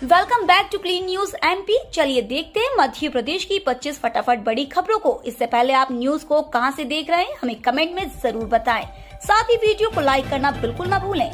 Welcome back to clean news MP. चलिए देखते हैं मध्य प्रदेश की 25 फटाफट बड़ी खबरों को। इससे पहले आप न्यूज को कहां से देख रहे हैं हमें कमेंट में जरूर बताएं। साथ ही वीडियो को लाइक करना बिल्कुल ना भूलें।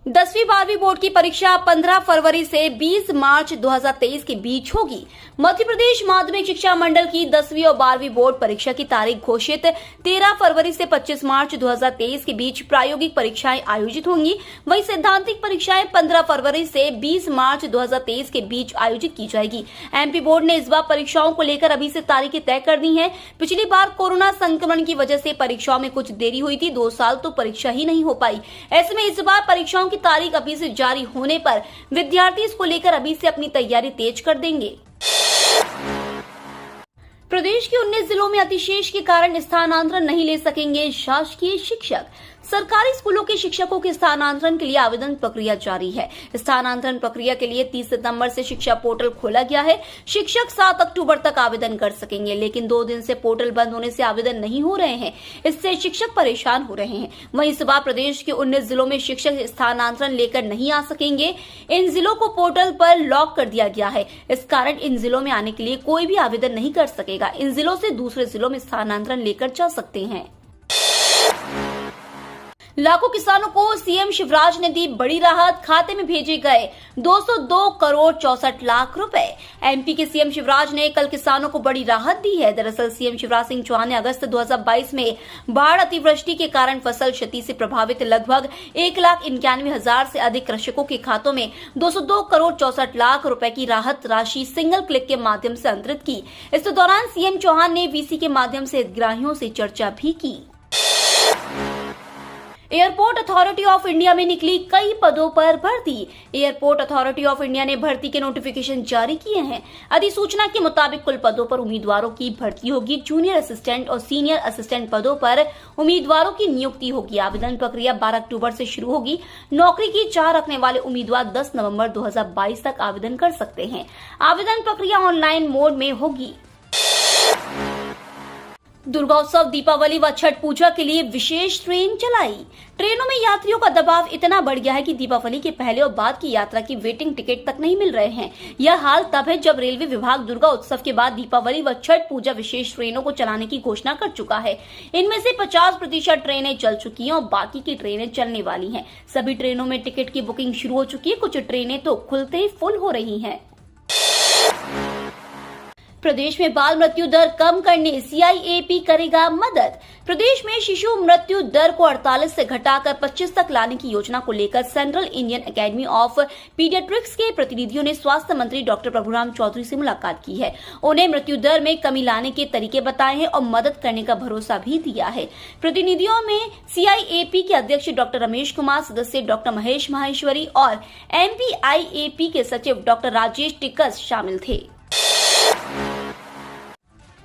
10वीं 12वीं बोर्ड की परीक्षा 15 फरवरी से 20 मार्च 2023 के बीच होगी। मध्य प्रदेश माध्यमिक शिक्षा मंडल की 10वीं और 12वीं बोर्ड परीक्षा की तारीख घोषित 13 फरवरी से 25 मार्च 2023 के बीच प्रायोगिक परीक्षाएं आयोजित होंगी। वहीं सैद्धांतिक परीक्षाएं 15 फरवरी से 20 मार्च 2023 के बीच आयोजित की जाएगी। एमपी बोर्ड ने इस बार परीक्षाओं को लेकर अभी से तारीखें तय कर दी है। पिछली बार कोरोना संक्रमण की वजह से परीक्षाओं में कुछ देरी हुई थी, 2 साल तो परीक्षा ही नहीं हो पाई। ऐसे में इस बार परीक्षाओं की तारीख अभी से जारी होने पर विद्यार्थी इसको लेकर अभी से अपनी तैयारी तेज कर देंगे। प्रदेश के 19 जिलों में अतिशेष के कारण स्थानांतरण नहीं ले सकेंगे शासकीय शिक्षक। सरकारी स्कूलों के शिक्षकों के स्थानांतरण के लिए आवेदन प्रक्रिया जारी है। स्थानांतरण प्रक्रिया के लिए 30 सितंबर से शिक्षा पोर्टल खोला गया है। शिक्षक 7 अक्टूबर तक आवेदन कर सकेंगे, लेकिन 2 दिन से पोर्टल बंद होने से आवेदन नहीं हो रहे हैं। इससे शिक्षक परेशान हो रहे हैं। वहीं इस बार प्रदेश के 19 जिलों में शिक्षक स्थानांतरण लेकर नहीं आ सकेंगे। इन जिलों को पोर्टल पर लॉक कर दिया गया है। इस कारण इन जिलों में आने के लिए कोई भी आवेदन नहीं कर सकेगा। इन जिलों से दूसरे जिलों में स्थानांतरण लेकर जा सकते हैं। लाखों किसानों को सीएम शिवराज ने दी बड़ी राहत, खाते में भेजे गए 202 करोड़ 64 लाख रुपए। एमपी के सीएम शिवराज ने कल किसानों को बड़ी राहत दी है। दरअसल सीएम शिवराज सिंह चौहान ने अगस्त 2022 में बाढ़ अतिवृष्टि के कारण फसल क्षति से प्रभावित लगभग 1,91,000 से अधिक कृषकों के खातों में 202 करोड़ 64 लाख रुपए की राहत राशि सिंगल क्लिक के माध्यम से अंतरित की। इस दौरान सीएम चौहान ने वीसी के माध्यम से हितग्राहियों से चर्चा भी की। एयरपोर्ट अथॉरिटी ऑफ इंडिया में निकली कई पदों पर भर्ती। एयरपोर्ट अथॉरिटी ऑफ इंडिया ने भर्ती के नोटिफिकेशन जारी किए हैं। अधिसूचना के मुताबिक कुल पदों पर उम्मीदवारों की भर्ती होगी। जूनियर असिस्टेंट और सीनियर असिस्टेंट पदों पर उम्मीदवारों की नियुक्ति होगी। आवेदन प्रक्रिया 12 अक्टूबर से शुरू होगी। नौकरी की चाह रखने वाले उम्मीदवार 10 नवंबर 2022 तक आवेदन कर सकते हैं। आवेदन प्रक्रिया ऑनलाइन मोड में होगी। दुर्गोत्सव, दीपावली व छठ पूजा के लिए विशेष ट्रेन चलाई। ट्रेनों में यात्रियों का दबाव इतना बढ़ गया है कि दीपावली के पहले और बाद की यात्रा की वेटिंग टिकट तक नहीं मिल रहे हैं। यह हाल तब है जब रेलवे विभाग दुर्गा उत्सव के बाद दीपावली व छठ पूजा विशेष ट्रेनों को चलाने की घोषणा कर चुका है। इनमें से 50% ट्रेनें चल चुकी हैं और बाकी की ट्रेनें चलने वाली हैं। सभी ट्रेनों में टिकट की बुकिंग शुरू हो चुकी है। कुछ ट्रेनें तो खुलते ही फुल हो रही हैं। प्रदेश में बाल मृत्यु दर कम करने सीआईएपी करेगा मदद। प्रदेश में शिशु मृत्यु दर को 48 से घटाकर 25 तक लाने की योजना को लेकर central Indian academy of paediatrics के प्रतिनिधियों ने स्वास्थ्य मंत्री डॉक्टर प्रभुराम चौधरी से मुलाकात की है। उन्हें मृत्यु दर में कमी लाने के तरीके बताए हैं और मदद करने का भरोसा भी दिया है। प्रतिनिधियों में सीआईएपी के अध्यक्ष डॉक्टर रमेश कुमार, सदस्य डॉक्टर महेश माहेश्वरी और एमपीआईएपी के सचिव डॉक्टर राजेश टिकस शामिल थे।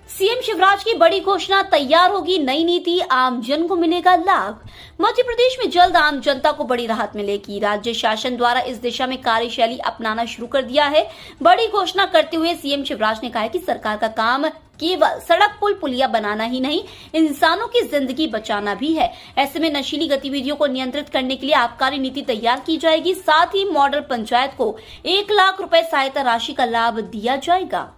सीएम शिवराज की बड़ी घोषणा, तैयार होगी नई नीति, आम जन को मिलेगा लाभ। मध्य प्रदेश में जल्द आम जनता को बड़ी राहत मिलेगी। राज्य शासन द्वारा इस दिशा में कार्यशैली अपनाना शुरू कर दिया है। बड़ी घोषणा करते हुए सीएम शिवराज ने कहा है कि सरकार का काम केवल सड़क पुल पुलिया बनाना ही नहीं, इंसानों की जिंदगी बचाना भी है। ऐसे में नशीली गतिविधियों को नियंत्रित करने के लिए आबकारी नीति तैयार की जाएगी। साथ ही मॉडल पंचायत को 1 लाख रुपए सहायता राशि का लाभ दिया जाएगा।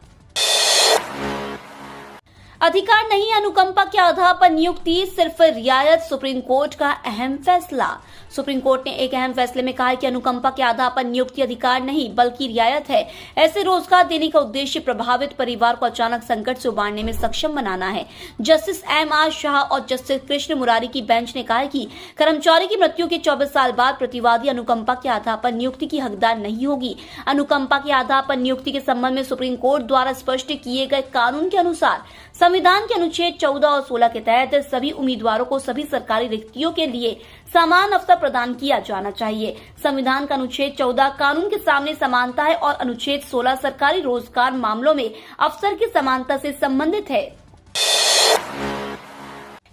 अधिकार नहीं, अनुकंपा के आधार पर नियुक्ति, सिर्फ रियायत, सुप्रीम कोर्ट का अहम फैसला। सुप्रीम कोर्ट ने एक अहम फैसले में कहा है कि अनुकंपा के आधार पर नियुक्ति अधिकार नहीं बल्कि रियायत है। ऐसे रोजगार देने का उद्देश्य प्रभावित परिवार को अचानक संकट से उबारने में सक्षम बनाना है। Justice MR. शाह और जस्टिस कृष्ण मुरारी की बेंच ने कहा है कि कर्मचारी की मृत्यु के 24 साल बाद प्रतिवादी अनुकंपा के आधार पर नियुक्ति की हकदार नहीं होगी। अनुकंपा के आधार पर नियुक्ति के संबंध में सुप्रीम कोर्ट द्वारा स्पष्ट किए गए कानून के अनुसार संविधान के अनुच्छेद 14 और 16 के तहत सभी उम्मीदवारों को सभी सरकारी रिक्तियों के लिए समान अवसर प्रदान किया जाना चाहिए। संविधान का अनुच्छेद 14 कानून के सामने समानता है और अनुच्छेद 16 सरकारी रोजगार मामलों में अवसर की समानता से संबंधित है।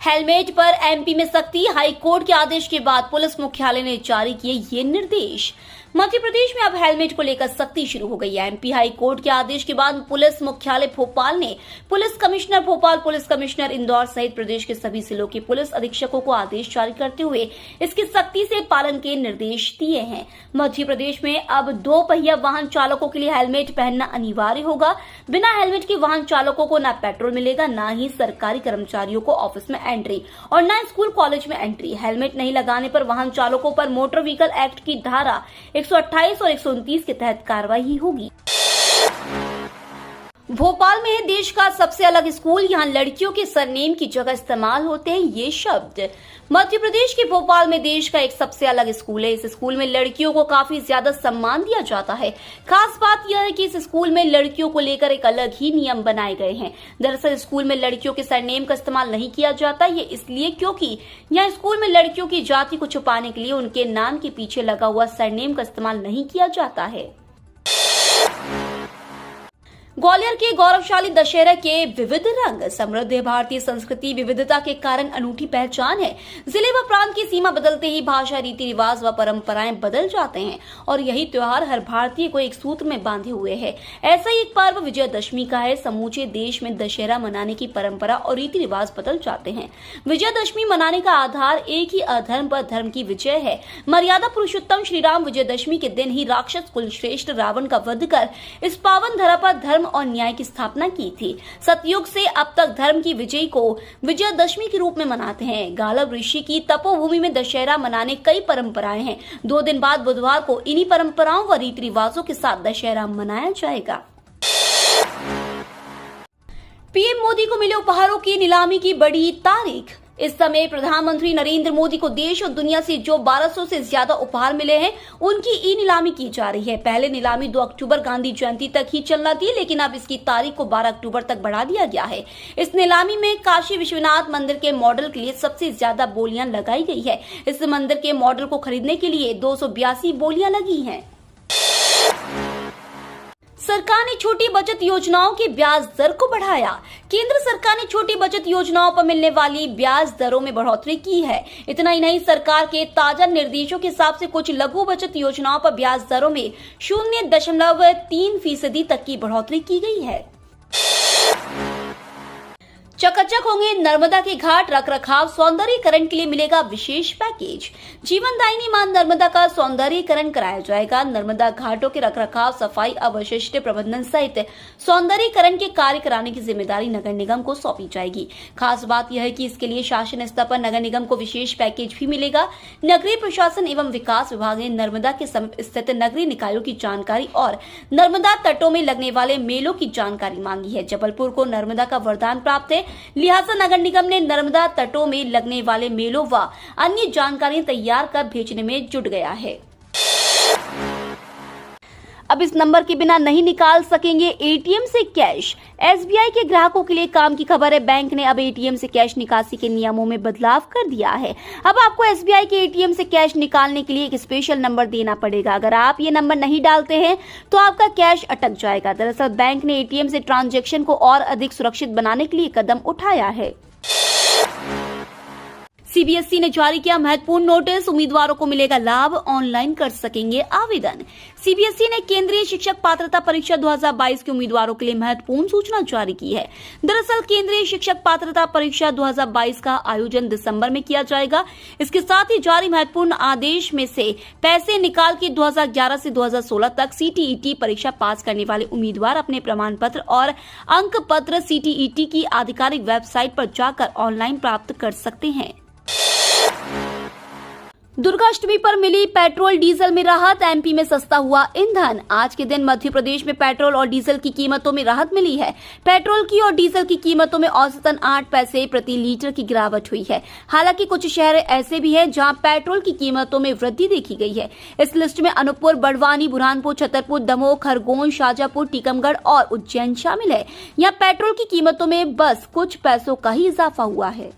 हेलमेट पर एमपी में सख्ती, हाई कोर्ट के आदेश के बाद पुलिस मुख्यालय ने जारी किए ये निर्देश। मध्य प्रदेश में अब हेलमेट को लेकर सख्ती शुरू हो गई है। एमपी हाई कोर्ट के आदेश के बाद पुलिस मुख्यालय भोपाल ने police commissioner Bhopal, police commissioner Indore सहित प्रदेश के सभी जिलों के पुलिस अधीक्षकों को आदेश जारी करते हुए इसकी सख्ती से पालन के निर्देश दिए हैं। मध्य प्रदेश में अब 2 पहिया वाहन चालकों के लिए हेलमेट पहनना अनिवार्य होगा। बिना हेलमेट के वाहन चालकों को न पेट्रोल मिलेगा, न ही सरकारी कर्मचारियों को ऑफिस में एंट्री और न स्कूल कॉलेज में एंट्री। हेलमेट नहीं लगाने पर वाहन चालकों पर मोटर व्हीकल एक्ट की धारा 128 और 129 के तहत कार्रवाई होगी। भोपाल में है देश का सबसे अलग स्कूल, यहाँ लड़कियों के सरनेम की जगह इस्तेमाल होते हैं ये शब्द। मध्य प्रदेश के भोपाल में देश का एक सबसे अलग स्कूल है। इस स्कूल में लड़कियों को काफी ज्यादा सम्मान दिया जाता है। खास बात यह है कि इस स्कूल में लड़कियों को लेकर एक अलग ही नियम बनाए गए हैं। दरअसल स्कूल में लड़कियों के सरनेम का इस्तेमाल नहीं किया जाता, ये इसलिए क्योंकि यहाँ स्कूल में लड़कियों की जाति को छुपाने के लिए उनके नाम के पीछे लगा हुआ सरनेम का इस्तेमाल नहीं किया जाता है। ग्वालियर के गौरवशाली दशहरा के विविध रंग, समृद्ध भारतीय संस्कृति विविधता के कारण अनूठी पहचान है। जिले व प्रांत की सीमा बदलते ही भाषा, रीति रिवाज व परंपराएं बदल जाते हैं और यही त्योहार हर भारतीय को एक सूत्र में बांधे हुए है। ऐसा ही एक पर्व विजयदशमी का है। समूचे देश में दशहरा मनाने की परंपरा और रीति रिवाज बदल जाते हैं। विजयदशमी मनाने का आधार एक ही अधर्म पर धर्म की विजय है। मर्यादा पुरुषोत्तम श्री राम विजयदशमी के दिन ही राक्षस कुल श्रेष्ठ रावण का वध कर इस पावन धरा पर धर्म और न्याय की स्थापना की थी। सतयुग से अब तक धर्म की विजय को विजयदशमी के रूप में मनाते हैं। गालव ऋषि की तपोभूमि में दशहरा मनाने कई परंपराएं हैं। 2 दिन बाद बुधवार को इन्हीं परंपराओं व रीति रिवाजों के साथ दशहरा मनाया जाएगा। पीएम मोदी को मिले उपहारों की नीलामी की बड़ी तारीख। इस समय प्रधानमंत्री नरेंद्र मोदी को देश और दुनिया से जो 1200 से ज्यादा उपहार मिले हैं, उनकी ई नीलामी की जा रही है। पहले नीलामी 2 अक्टूबर गांधी जयंती तक ही चलना थी, लेकिन अब इसकी तारीख को 12 अक्टूबर तक बढ़ा दिया गया है। इस नीलामी में काशी विश्वनाथ मंदिर के मॉडल के लिए सबसे ज्यादा बोलियां लगाई गई है। इस मंदिर के मॉडल को खरीदने के लिए 282 बोलियां लगी हैं। सरकार ने छोटी बचत योजनाओं की ब्याज दर को बढ़ाया। केंद्र सरकार ने छोटी बचत योजनाओं पर मिलने वाली ब्याज दरों में बढ़ोतरी की है। इतना ही नहीं, सरकार के ताजा निर्देशों के हिसाब से कुछ लघु बचत योजनाओं पर ब्याज दरों में 0.3% तक की बढ़ोतरी की गई है। चकाचक होंगे नर्मदा के घाट, रखरखाव सौंदर्यीकरण के लिए मिलेगा विशेष पैकेज। जीवनदायिनी मां नर्मदा का सौंदर्यीकरण कराया जाएगा। नर्मदा घाटों के रखरखाव, सफाई, अवशिष्ट प्रबंधन सहित सौंदर्यीकरण के कार्य कराने की जिम्मेदारी नगर निगम को सौंपी जाएगी। खास बात यह है कि इसके लिए शासन स्तर पर नगर निगम को विशेष पैकेज भी मिलेगा। नगरीय प्रशासन एवं विकास विभाग ने नर्मदा के समीप स्थित नगरीय निकायों की जानकारी और नर्मदा तटों में लगने वाले मेलों की जानकारी मांगी है। जबलपुर को नर्मदा का वरदान प्राप्त है, लिहाजा नगर निगम ने नर्मदा तटों में लगने वाले मेलों व अन्य जानकारी तैयार कर भेजने में जुट गया है। अब इस नंबर के बिना नहीं निकाल सकेंगे एटीएम से कैश। एसबीआई के ग्राहकों के लिए काम की खबर है। बैंक ने अब एटीएम से कैश निकासी के नियमों में बदलाव कर दिया है। अब आपको एसबीआई के एटीएम से कैश निकालने के लिए एक स्पेशल नंबर देना पड़ेगा। अगर आप ये नंबर नहीं डालते हैं तो आपका कैश अटक जाएगा। दरअसल बैंक ने एटीएम से ट्रांजैक्शन को और अधिक सुरक्षित बनाने के लिए कदम उठाया है। सीबीएसई ने जारी किया महत्वपूर्ण नोटिस, उम्मीदवारों को मिलेगा लाभ, ऑनलाइन कर सकेंगे आवेदन। सीबीएसई ने केंद्रीय शिक्षक पात्रता परीक्षा 2022 के उम्मीदवारों के लिए महत्वपूर्ण सूचना जारी की है। दरअसल केंद्रीय शिक्षक पात्रता परीक्षा 2022 का आयोजन दिसंबर में किया जाएगा। इसके साथ ही जारी महत्वपूर्ण आदेश में से पैसे निकाल के 2011 से 2016 तक सीटीईटी परीक्षा पास करने वाले उम्मीदवार अपने प्रमाण पत्र और अंक पत्र सीटीईटी की आधिकारिक वेबसाइट पर जाकर ऑनलाइन प्राप्त कर सकते हैं। दुर्गाष्टमी पर मिली पेट्रोल डीजल में राहत, एमपी में सस्ता हुआ ईंधन। आज के दिन मध्य प्रदेश में पेट्रोल और डीजल की कीमतों में राहत मिली है। पेट्रोल की और डीजल की कीमतों में औसतन 8 पैसे प्रति लीटर की गिरावट हुई है। हालांकि कुछ शहर ऐसे भी हैं जहां पेट्रोल की कीमतों में वृद्धि देखी गई है। इस लिस्ट में अनूपपुर, बड़वानी, बुरहानपुर, छतरपुर, दमोह, खरगोन, शाजापुर, टीकमगढ़ और उज्जैन शामिल है। यहाँ पेट्रोल की कीमतों में बस कुछ पैसों का ही इजाफा हुआ है।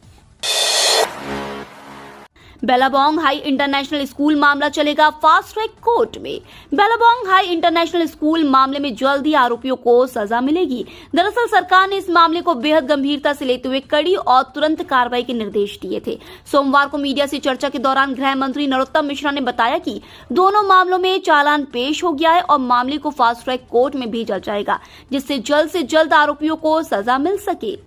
बेलाबोंग हाई इंटरनेशनल स्कूल मामला चलेगा फास्ट ट्रैक कोर्ट में। बेलाबोंग हाई इंटरनेशनल स्कूल मामले में जल्द ही आरोपियों को सजा मिलेगी। दरअसल सरकार ने इस मामले को बेहद गंभीरता से लेते हुए कड़ी और तुरंत कार्रवाई के निर्देश दिए थे। सोमवार को मीडिया से चर्चा के दौरान गृह मंत्री नरोत्तम मिश्रा ने बताया कि दोनों मामलों में चालान पेश हो गया है और मामले को फास्ट ट्रैक कोर्ट में भेजा जाएगा, जिससे जल्द से जल्द आरोपियों को सजा मिल सके।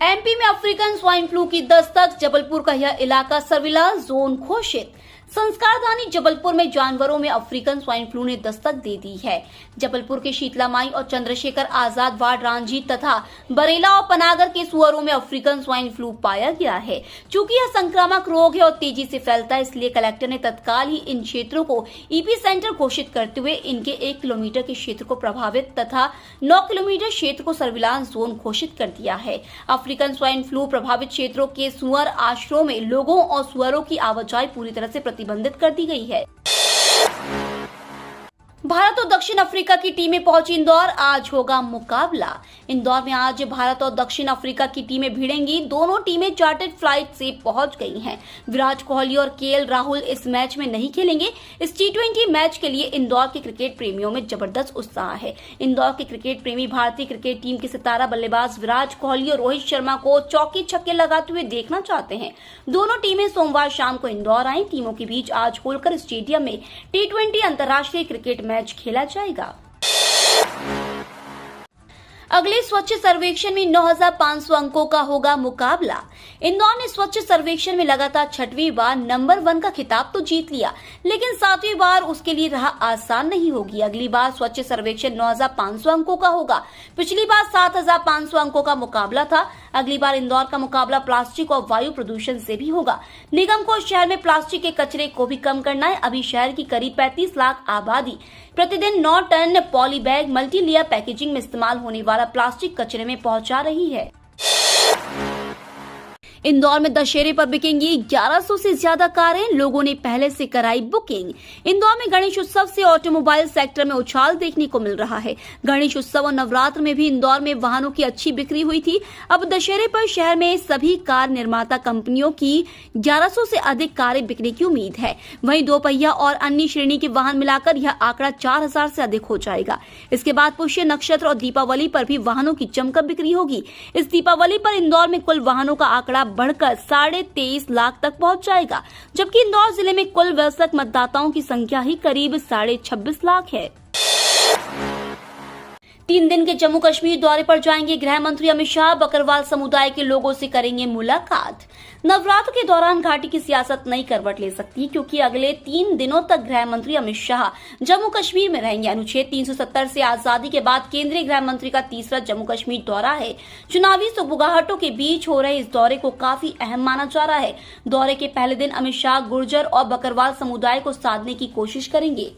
एमपी में अफ्रीकन स्वाइन फ्लू की दस्तक, जबलपुर का यह इलाका सर्विलांस जोन घोषित। संस्कारधानी जबलपुर में जानवरों में अफ्रीकन स्वाइन फ्लू ने दस्तक दे दी है। जबलपुर के शीतलामाई और चंद्रशेखर आजाद वार्ड रांझी तथा बरेला और पनागर के सुअरों में अफ्रीकन स्वाइन फ्लू पाया गया है। चूंकि यह संक्रामक रोग है और तेजी से फैलता है, इसलिए कलेक्टर ने तत्काल ही इन क्षेत्रों को ईपी सेंटर घोषित करते हुए इनके 1 किलोमीटर के क्षेत्र को प्रभावित तथा 9 किलोमीटर क्षेत्र को सर्विलांस जोन घोषित कर दिया है। अफ्रीकन स्वाइन फ्लू प्रभावित क्षेत्रों के सुअर आश्रयों में लोगों और सुअरों की आवाजाही पूरी तरह से प्रतिबंधित कर दी गई है। भारत और दक्षिण अफ्रीका की टीमें पहुंची इंदौर, आज होगा मुकाबला। इंदौर में आज भारत और दक्षिण अफ्रीका की टीमें भिड़ेंगी। दोनों टीमें चार्टर्ड फ्लाइट से पहुंच गई हैं। विराट कोहली और केएल राहुल इस मैच में नहीं खेलेंगे। इस T20 मैच के लिए इंदौर के क्रिकेट प्रेमियों में जबरदस्त उत्साह है। इंदौर के क्रिकेट प्रेमी भारतीय क्रिकेट टीम के सितारा बल्लेबाज विराट कोहली और रोहित शर्मा को चौके छक्के लगाते हुए देखना चाहते हैं। दोनों टीमें सोमवार शाम को इंदौर आई। टीमों के बीच आज होलकर स्टेडियम में T20 अंतर्राष्ट्रीय क्रिकेट मैच खेला जाएगा। अगले स्वच्छ सर्वेक्षण में 9,500 अंकों का होगा मुकाबला। इंदौर ने स्वच्छ सर्वेक्षण में लगातार 6वीं बार नंबर 1 का खिताब तो जीत लिया, लेकिन 7वीं बार उसके लिए राह आसान नहीं होगी। अगली बार स्वच्छ सर्वेक्षण 9,500 अंकों का होगा। पिछली बार 7,500 अंकों का मुकाबला था। अगली बार इंदौर का मुकाबला प्लास्टिक और वायु प्रदूषण से भी होगा। निगम को शहर में प्लास्टिक के कचरे को भी कम करना है। अभी शहर की करीब 35 लाख आबादी प्रतिदिन 9 ton poly bag multi layer packaging में इस्तेमाल होने वाला प्लास्टिक कचरे में पहुंचा रही है। इंदौर में दशहरे पर बिकेंगी 1100 से ज्यादा कारें, लोगों ने पहले से कराई बुकिंग। इंदौर में गणेश उत्सव से ऑटोमोबाइल सेक्टर में उछाल देखने को मिल रहा है। गणेश उत्सव और नवरात्र में भी इंदौर में वाहनों की अच्छी बिक्री हुई थी। अब दशहरे पर शहर में सभी कार निर्माता कंपनियों की 1100 से अधिक कारें बिकने की उम्मीद है। वहीं 2 पहिया और अन्य श्रेणी के वाहन मिलाकर यह आंकड़ा 4000 से अधिक हो जाएगा। इसके बाद पुष्य नक्षत्र और दीपावली पर भी वाहनों की जमकर बिक्री होगी। इस दीपावली पर इंदौर में कुल वाहनों का आंकड़ा बढ़कर 23.5 लाख तक पहुंच जाएगा, जबकि इंदौर जिले में कुल वयस्क मतदाताओं की संख्या ही करीब 26.5 लाख है। 3 दिन के जम्मू कश्मीर दौरे पर जाएंगे गृह मंत्री अमित शाह। बकरवाल समुदाय के लोगों से करेंगे मुलाकात। नवरात्र के दौरान घाटी की सियासत नई करवट ले सकती है, क्योंकि अगले 3 दिनों तक गृह मंत्री अमित शाह जम्मू कश्मीर में रहेंगे। अनुच्छेद 370 से आजादी के बाद केंद्रीय गृह मंत्री का तीसरा जम्मू कश्मीर दौरा है। चुनावी सुगबुगाहटों के बीच हो रहे इस दौरे को काफी अहम माना जा रहा है। दौरे के पहले दिन अमित शाह गुर्जर और बकरवाल समुदाय को साधने की कोशिश करेंगे।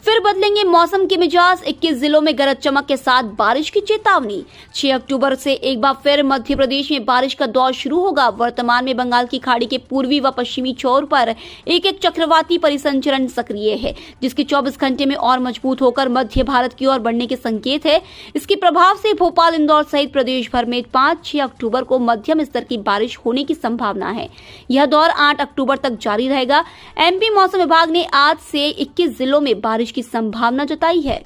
फिर बदलेंगे मौसम के मिजाज। 21 जिलों में गरज चमक के साथ बारिश की चेतावनी। 6 अक्टूबर से एक बार फिर मध्य प्रदेश में बारिश का दौर शुरू होगा। वर्तमान में बंगाल की खाड़ी के पूर्वी व पश्चिमी छोर पर एक चक्रवाती परिसंचरण सक्रिय है, जिसके 24 घंटे में और मजबूत होकर मध्य भारत की ओर बढ़ने के संकेत है। इसके प्रभाव से भोपाल, इंदौर सहित प्रदेश भर में 5-6 अक्टूबर को मध्यम स्तर की बारिश होने की संभावना है। यह दौर 8 अक्टूबर तक जारी रहेगा। एमपी मौसम विभाग ने आज से 21 जिलों में बारिश की संभावना जताई है।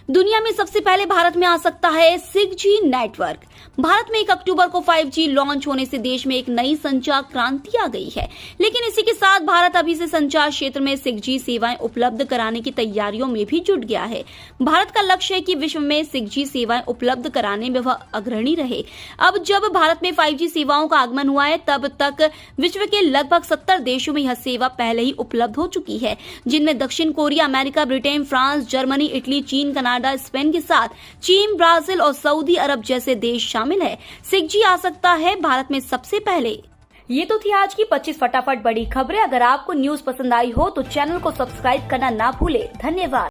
दुनिया में सबसे पहले भारत में आ सकता है 6G नेटवर्क। भारत में 1 अक्टूबर को 5G लॉन्च होने से देश में एक नई संचार क्रांति आ गई है, लेकिन इसी के साथ भारत अभी से संचार क्षेत्र में 6G सेवाएं उपलब्ध कराने की तैयारियों में भी जुट गया है। भारत का लक्ष्य है कि विश्व में 6G सेवाएं उपलब्ध कराने में वह अग्रणी रहे। अब जब भारत में 5G सेवाओं का आगमन हुआ है, तब तक विश्व के लगभग 70 देशों में यह सेवा पहले ही उपलब्ध हो चुकी है, जिनमें दक्षिण Korea, America, Britain, France, Germany, Italy, चीन, कनाडा, स्पेन के साथ चीन, ब्राजील और सऊदी अरब जैसे देश शामिल है। 6G आ सकता है भारत में सबसे पहले। ये तो थी आज की 25 फटाफट बड़ी खबरें। अगर आपको न्यूज पसंद आई हो तो चैनल को सब्सक्राइब करना ना भूले। धन्यवाद।